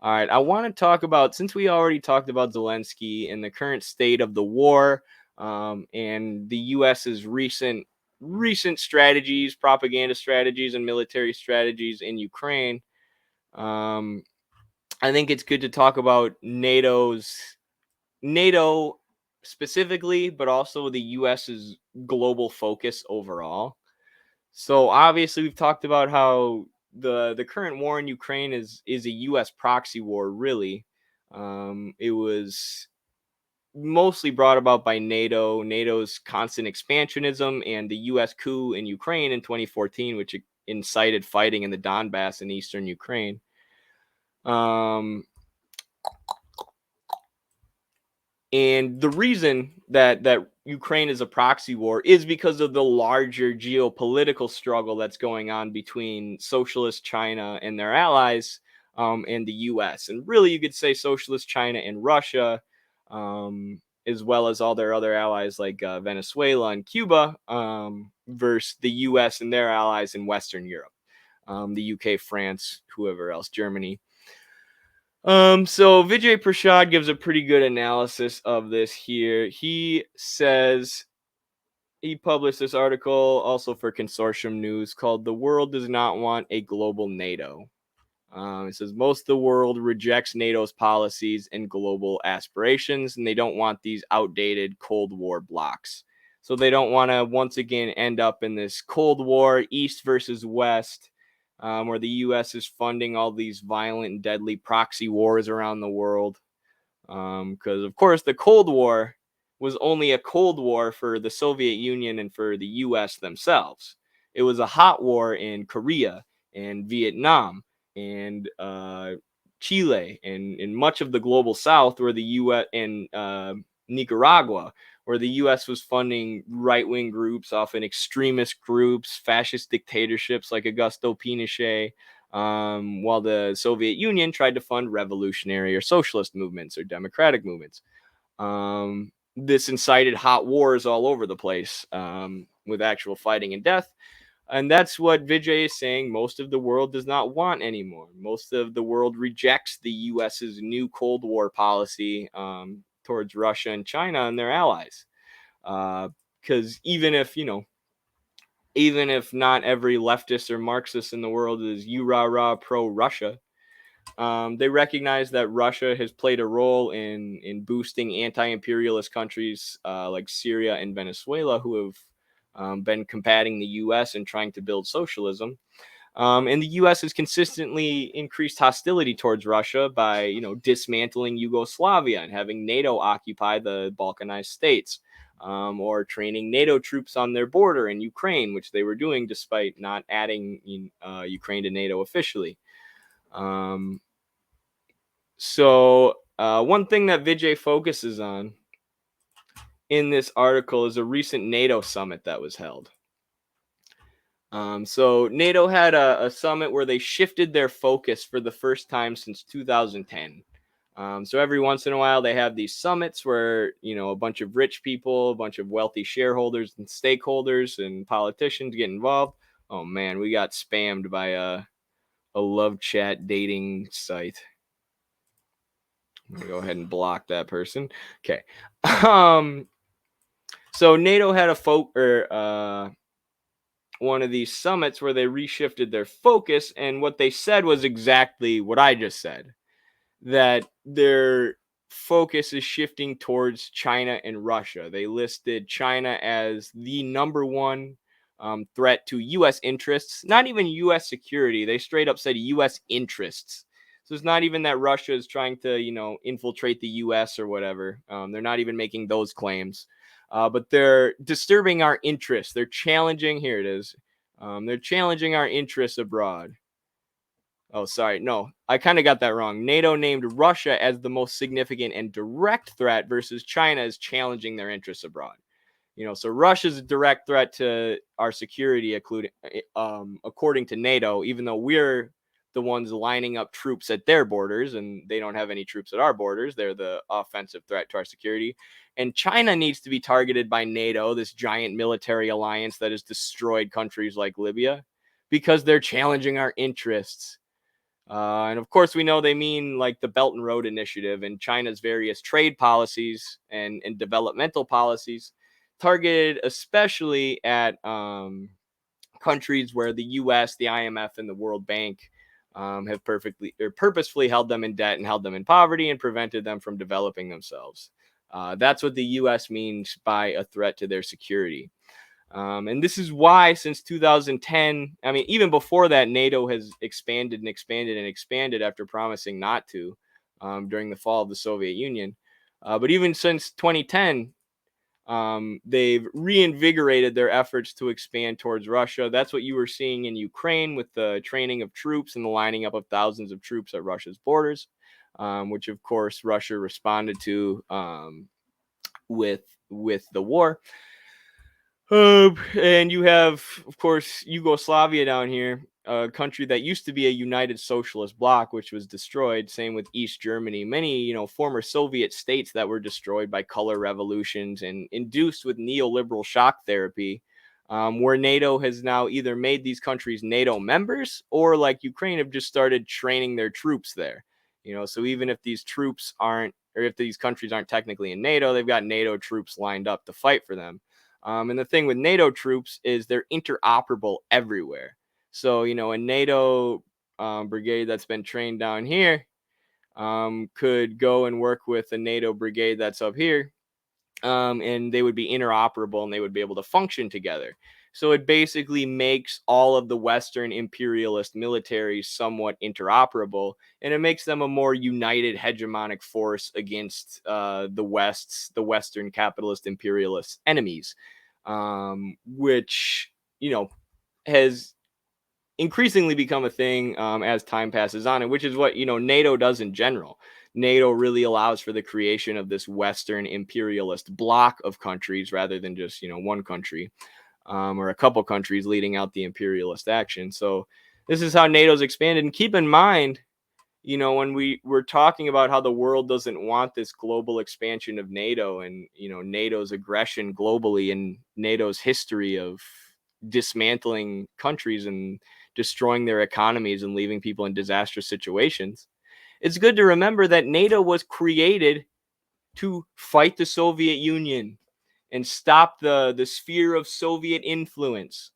All right, I want to talk about, since we already talked about Zelensky and the current state of the war, and the U.S.'s recent strategies, propaganda strategies, and military strategies in Ukraine. Um, I think it's good to talk about NATO specifically, but also the U.S.'s global focus overall. So obviously, we've talked about how the current war in Ukraine is a U.S. proxy war. Really, it was mostly brought about by NATO's constant expansionism, and the U.S. coup in Ukraine in 2014, which incited fighting in the Donbass in eastern Ukraine. And the reason that Ukraine is a proxy war is because of the larger geopolitical struggle that's going on between socialist China and their allies, and the U.S. And really, you could say socialist China and Russia, as well as all their other allies like Venezuela and Cuba, versus the U.S. and their allies in Western Europe, the U.K., France, whoever else, Germany. So Vijay Prashad gives a pretty good analysis of this here. He says he published this article also for Consortium News called "The World Does Not Want a Global NATO." It says most of the world rejects NATO's policies and global aspirations, and they don't want these outdated Cold War blocs. So they don't want to once again end up in this Cold War, East versus West, where the U.S. is funding all these violent and deadly proxy wars around the world. Because, of course, the Cold War was only a Cold War for the Soviet Union and for the U.S. themselves. It was a hot war in Korea and Vietnam and Chile and in much of the global South, where the U.S. and Nicaragua, where the U.S. was funding right-wing groups, often extremist groups, fascist dictatorships like Augusto Pinochet, while the Soviet Union tried to fund revolutionary or socialist movements or democratic movements. This incited hot wars all over the place, with actual fighting and death. And that's what Vijay is saying most of the world does not want anymore. Most of the world rejects the U.S.'s new Cold War policy, towards Russia and China and their allies. Because even if not every leftist or Marxist in the world is rah pro-Russia, they recognize that Russia has played a role in boosting anti-imperialist countries like Syria and Venezuela, who have been combating the U.S. and trying to build socialism. And the U.S. has consistently increased hostility towards Russia by, dismantling Yugoslavia and having NATO occupy the Balkanized states, or training NATO troops on their border in Ukraine, which they were doing despite not adding Ukraine to NATO officially. So one thing that Vijay focuses on in this article is a recent NATO summit that was held. So NATO had a summit where they shifted their focus for the first time since 2010. So every once in a while, they have these summits where, a bunch of rich people, a bunch of wealthy shareholders and stakeholders and politicians get involved. Oh, man, we got spammed by a love chat dating site. I'm going to go ahead and block that person. Okay. So NATO had one of these summits where they reshifted their focus, and what they said was exactly what I just said, that their focus is shifting towards China and Russia. They listed China as the number one threat to U.S. interests, not even U.S. security. They straight up said U.S. interests. So it's not even that Russia is trying to, infiltrate the U.S. or whatever. They're not even making those claims. But they're disturbing our interests. They're challenging, here it is. They're challenging our interests abroad. Oh, sorry. No, I kind of got that wrong. NATO named Russia as the most significant and direct threat versus China as challenging their interests abroad. So Russia's a direct threat to our security, according to NATO, even though we're the ones lining up troops at their borders and they don't have any troops at our borders. They're the offensive threat to our security. And China needs to be targeted by NATO, this giant military alliance that has destroyed countries like Libya, because they're challenging our interests. And of course, we know they mean like the Belt and Road Initiative and China's various trade policies and developmental policies, targeted especially at countries where the U.S., the IMF, and the World Bank have perfectly or purposefully held them in debt and held them in poverty and prevented them from developing themselves. That's what the U.S. means by a threat to their security. And this is why, since 2010, I mean, even before that, NATO has expanded and expanded and expanded after promising not to during the fall of the Soviet Union. But even since 2010, they've reinvigorated their efforts to expand towards Russia. That's what you were seeing in Ukraine with the training of troops and the lining up of thousands of troops at Russia's borders, which of course Russia responded to with the war. And you have, of course, Yugoslavia down here, a country that used to be a united socialist bloc, which was destroyed. Same with East Germany. Many, former Soviet states that were destroyed by color revolutions and induced with neoliberal shock therapy, where NATO has now either made these countries NATO members or, like Ukraine, have just started training their troops there. So even if these troops aren't, or if these countries aren't technically in NATO, they've got NATO troops lined up to fight for them. And the thing with NATO troops is they're interoperable everywhere. So, a NATO brigade that's been trained down here could go and work with a NATO brigade that's up here, and they would be interoperable and they would be able to function together. So it basically makes all of the Western imperialist militaries somewhat interoperable, and it makes them a more united hegemonic force against the Western capitalist imperialist enemies, which has increasingly become a thing as time passes on, and which is what NATO does in general. NATO really allows for the creation of this Western imperialist bloc of countries rather than just one country or a couple countries leading out the imperialist action. So this is how NATO's expanded. And keep in mind, when we're talking about how the world doesn't want this global expansion of NATO and NATO's aggression globally and NATO's history of dismantling countries and destroying their economies and leaving people in disastrous situations, it's good to remember that NATO was created to fight the Soviet Union and stop the sphere of Soviet influence.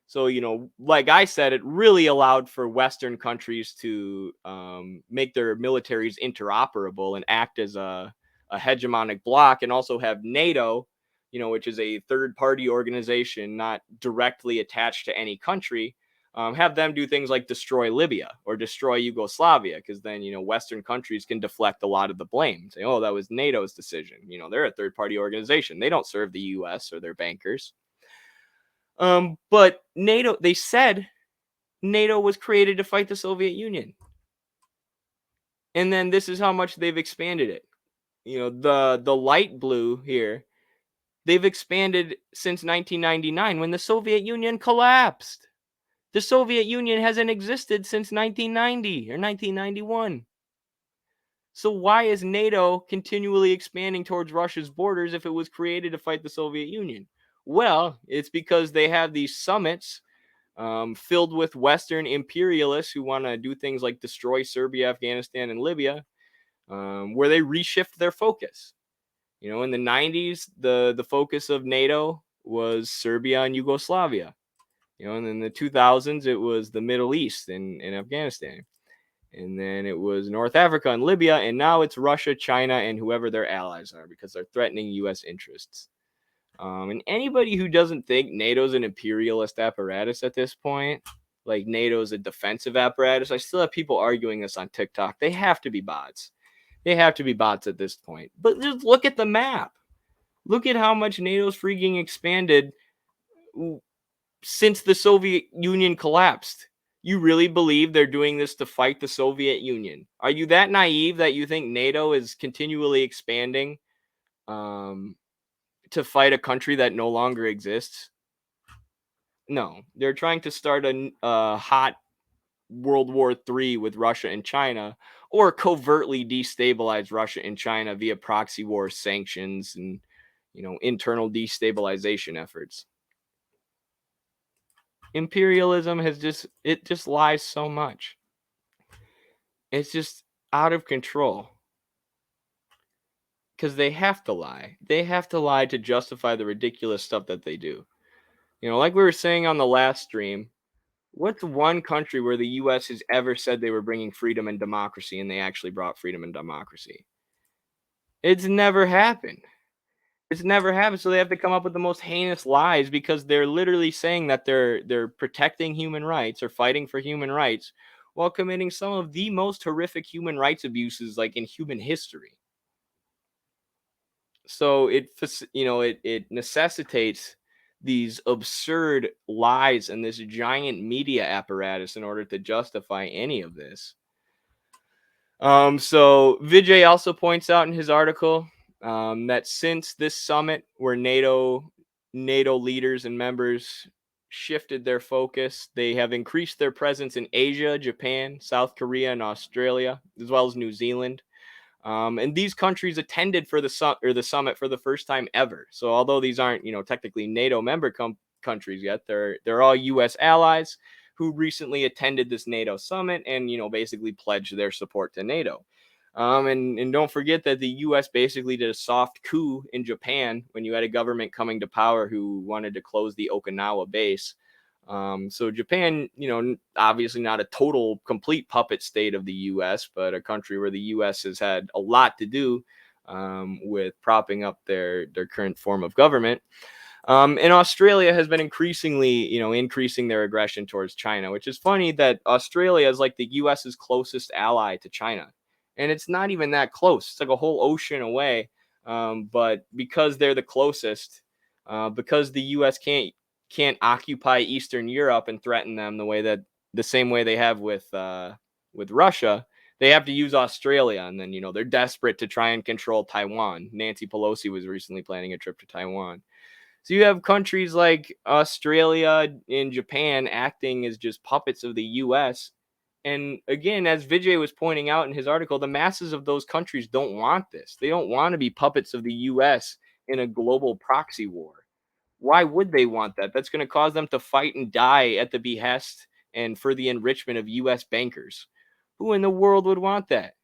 So, like I said, it really allowed for Western countries to make their militaries interoperable and act as a hegemonic bloc, and also have NATO, which is a third party organization not directly attached to any country, have them do things like destroy Libya or destroy Yugoslavia, because then, Western countries can deflect a lot of the blame. Say, oh, that was NATO's decision. They're a third party organization. They don't serve the US or their bankers. But NATO, they said NATO was created to fight the Soviet Union. And then this is how much they've expanded it. The light blue here, they've expanded since 1999 when the Soviet Union collapsed. The Soviet Union hasn't existed since 1990 or 1991. So why is NATO continually expanding towards Russia's borders if it was created to fight the Soviet Union? Well, it's because they have these summits filled with Western imperialists who want to do things like destroy Serbia, Afghanistan, and Libya, where they reshift their focus. In the 90s, the focus of NATO was Serbia and Yugoslavia. And in the 2000s, it was the Middle East and Afghanistan. And then it was North Africa and Libya. And now it's Russia, China, and whoever their allies are, because they're threatening U.S. interests. And anybody who doesn't think NATO's an imperialist apparatus at this point, like NATO's a defensive apparatus, I still have people arguing this on TikTok. They have to be bots. They have to be bots at this point. But just look at the map. Look at how much NATO's freaking expanded since the Soviet Union collapsed. You really believe they're doing this to fight the Soviet Union? Are you that naive that you think NATO is continually expanding to fight a country that no longer exists? No, they're trying to start a hot World War III with Russia and China, or covertly destabilize Russia and China via proxy war, sanctions, and internal destabilization efforts. Imperialism just lies so much. It's just out of control because they have to lie. They have to lie to justify the ridiculous stuff that they do. Like we were saying on the last stream, what's one country where the US has ever said they were bringing freedom and democracy and they actually brought freedom and democracy? It's never happened. It's never happened. So they have to come up with the most heinous lies because they're literally saying that they're protecting human rights or fighting for human rights while committing some of the most horrific human rights abuses like in human history. So it necessitates these absurd lies and this giant media apparatus in order to justify any of this. So Vijay also points out in his article that since this summit, where NATO leaders and members shifted their focus, they have increased their presence in Asia, Japan, South Korea, and Australia, as well as New Zealand. And these countries attended for the summit for the first time ever. So although these aren't technically NATO member countries yet, they're all U.S. allies who recently attended this NATO summit and basically pledged their support to NATO. And don't forget that the U.S. basically did a soft coup in Japan when you had a government coming to power who wanted to close the Okinawa base. So Japan, obviously not a total complete puppet state of the U.S., but a country where the U.S. has had a lot to do with propping up their current form of government. And Australia has been increasing their aggression towards China, which is funny that Australia is like the US's closest ally to China. And it's not even that close. It's like a whole ocean away. But because they're the closest, because the US can't occupy Eastern Europe and threaten them the same way they have with Russia, they have to use Australia. And then, they're desperate to try and control Taiwan. Nancy Pelosi was recently planning a trip to Taiwan. So you have countries like Australia and Japan acting as just puppets of the US. And again, as Vijay was pointing out in his article, the masses of those countries don't want this. They don't want to be puppets of the US in a global proxy war. Why would they want that? That's going to cause them to fight and die at the behest and for the enrichment of US bankers. Who in the world would want that?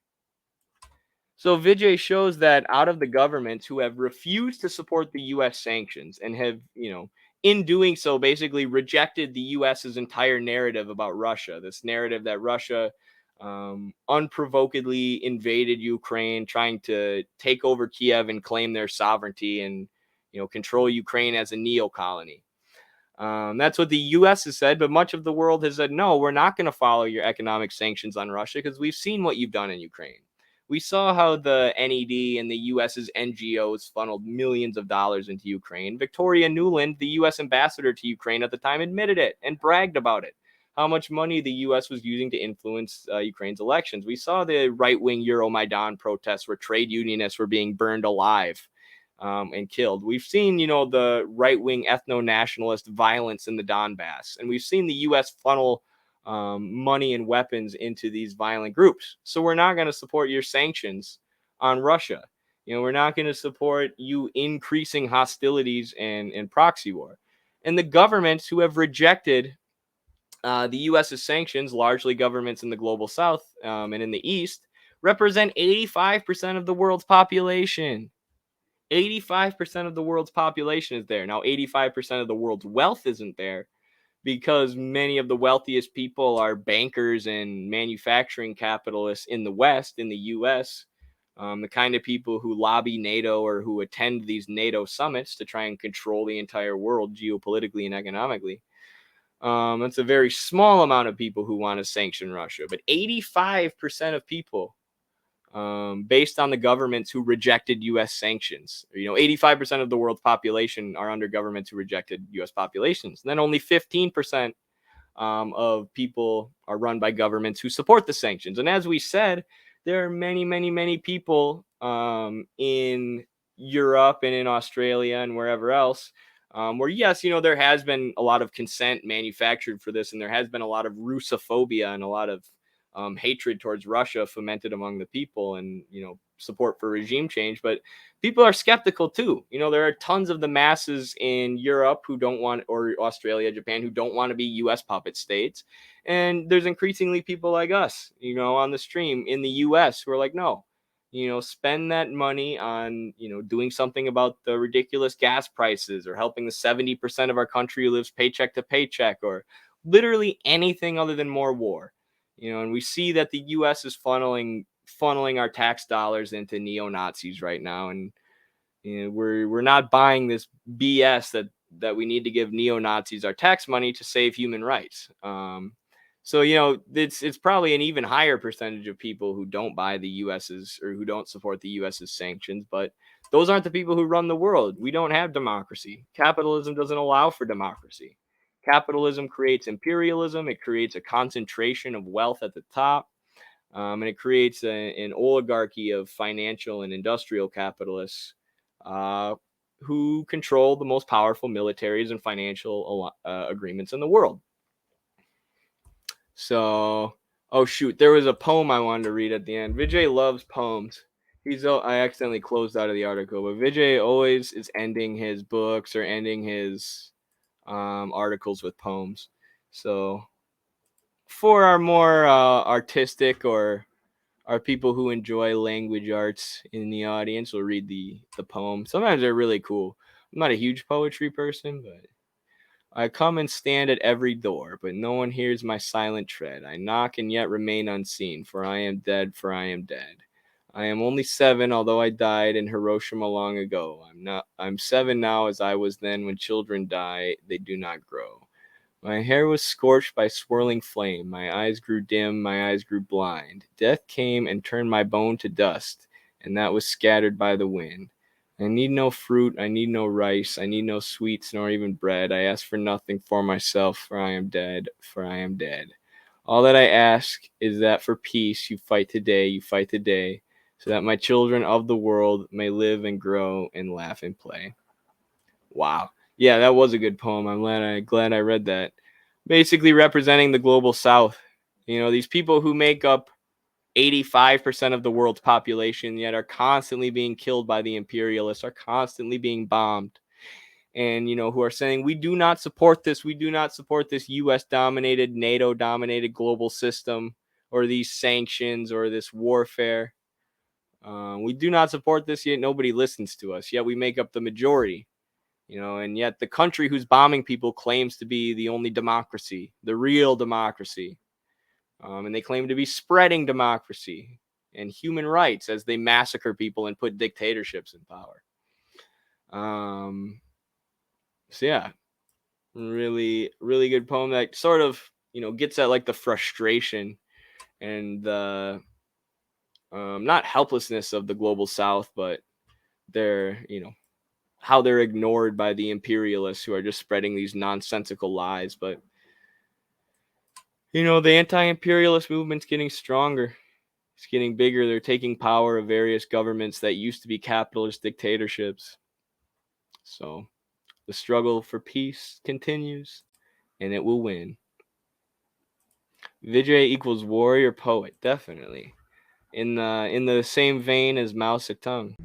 So Vijay shows that out of the governments who have refused to support the US sanctions and have, in doing so, basically rejected the US's entire narrative about Russia, this narrative that Russia unprovokedly invaded Ukraine, trying to take over Kiev and claim their sovereignty and, control Ukraine as a neo colony. That's what the US has said, but much of the world has said, no, we're not going to follow your economic sanctions on Russia because we've seen what you've done in Ukraine. We saw how the NED and the US's NGOs funneled millions of dollars into Ukraine. Victoria Nuland, the US ambassador to Ukraine at the time, admitted it and bragged about it, how much money the US was using to influence Ukraine's elections. We saw the right-wing Euromaidan protests where trade unionists were being burned alive and killed. We've seen, the right-wing ethno-nationalist violence in the Donbass, and we've seen the U.S. funnel money and weapons into these violent groups. So we're not going to support your sanctions on Russia. We're not going to support you increasing hostilities and proxy war. And the governments who have rejected the U.S.'s sanctions, largely governments in the global South and in the East, represent 85% of the world's population. 85% of the world's population is there. Now, 85% of the world's wealth isn't there because many of the wealthiest people are bankers and manufacturing capitalists in the West, in the US, the kind of people who lobby NATO or who attend these NATO summits to try and control the entire world geopolitically and economically. That's a very small amount of people who want to sanction Russia, but 85% of people based on the governments who rejected U.S. sanctions. 85% of the world's population are under governments who rejected U.S. populations. And then only 15% of people are run by governments who support the sanctions. And as we said, there are many, many, many people in Europe and in Australia and wherever else where, yes, there has been a lot of consent manufactured for this, and there has been a lot of Russophobia and a lot of hatred towards Russia fomented among the people, and support for regime change, but people are skeptical too. There are tons of the masses in Europe who don't want, or Australia, Japan, who don't want to be US puppet states. And there's increasingly people like us, on the stream in the US who are like, no, spend that money on, doing something about the ridiculous gas prices, or helping the 70% of our country who lives paycheck to paycheck, or literally anything other than more war. And we see that the US is funneling our tax dollars into neo-Nazis right now. And we're not buying this BS that we need to give neo-Nazis our tax money to save human rights. So it's probably an even higher percentage of people who don't buy the US's, or who don't support the US's sanctions, but those aren't the people who run the world. We don't have democracy. Capitalism doesn't allow for democracy. Capitalism creates imperialism. It creates a concentration of wealth at the top, and it creates an oligarchy of financial and industrial capitalists who control the most powerful militaries and financial agreements in the world. So, oh shoot, there was a poem I wanted to read at the end. Vijay loves poems. I accidentally closed out of the article, but Vijay always is ending his books or ending his articles with poems. So, for our more artistic, or our people who enjoy language arts in the audience, will read the poem. Sometimes they're really cool. I'm not a huge poetry person, but I come and stand at every door, but no one hears my silent tread. I knock and yet remain unseen, for I am dead, for I am dead. I am only 7, although I died in Hiroshima long ago. I'm 7 now, as I was then. When children die, they do not grow. My hair was scorched by swirling flame. My eyes grew dim, my eyes grew blind. Death came and turned my bone to dust, and that was scattered by the wind. I need no fruit, I need no rice, I need no sweets, nor even bread. I ask for nothing for myself, for I am dead, for I am dead. All that I ask is that for peace you fight today, so that my children of the world may live and grow and laugh and play. Wow. Yeah, that was a good poem. I'm glad I read that. Basically representing the global South. These people who make up 85% of the world's population, yet are constantly being killed by the imperialists, are constantly being bombed, and who are saying, we do not support this US dominated, NATO dominated global system, or these sanctions, or this warfare. We do not support this, yet nobody listens to us, yet we make up the majority. And yet the country who's bombing people claims to be the only democracy, the real democracy. And they claim to be spreading democracy and human rights as they massacre people and put dictatorships in power. So yeah, really, really good poem that sort of, gets at like the frustration and the not helplessness of the global South, but their, how they're ignored by the imperialists who are just spreading these nonsensical lies. But the anti-imperialist movement's getting stronger. It's getting bigger. They're taking power of various governments that used to be capitalist dictatorships. So the struggle for peace continues, and it will win. Vijay equals warrior poet, definitely. In the same vein as Mao Zedong.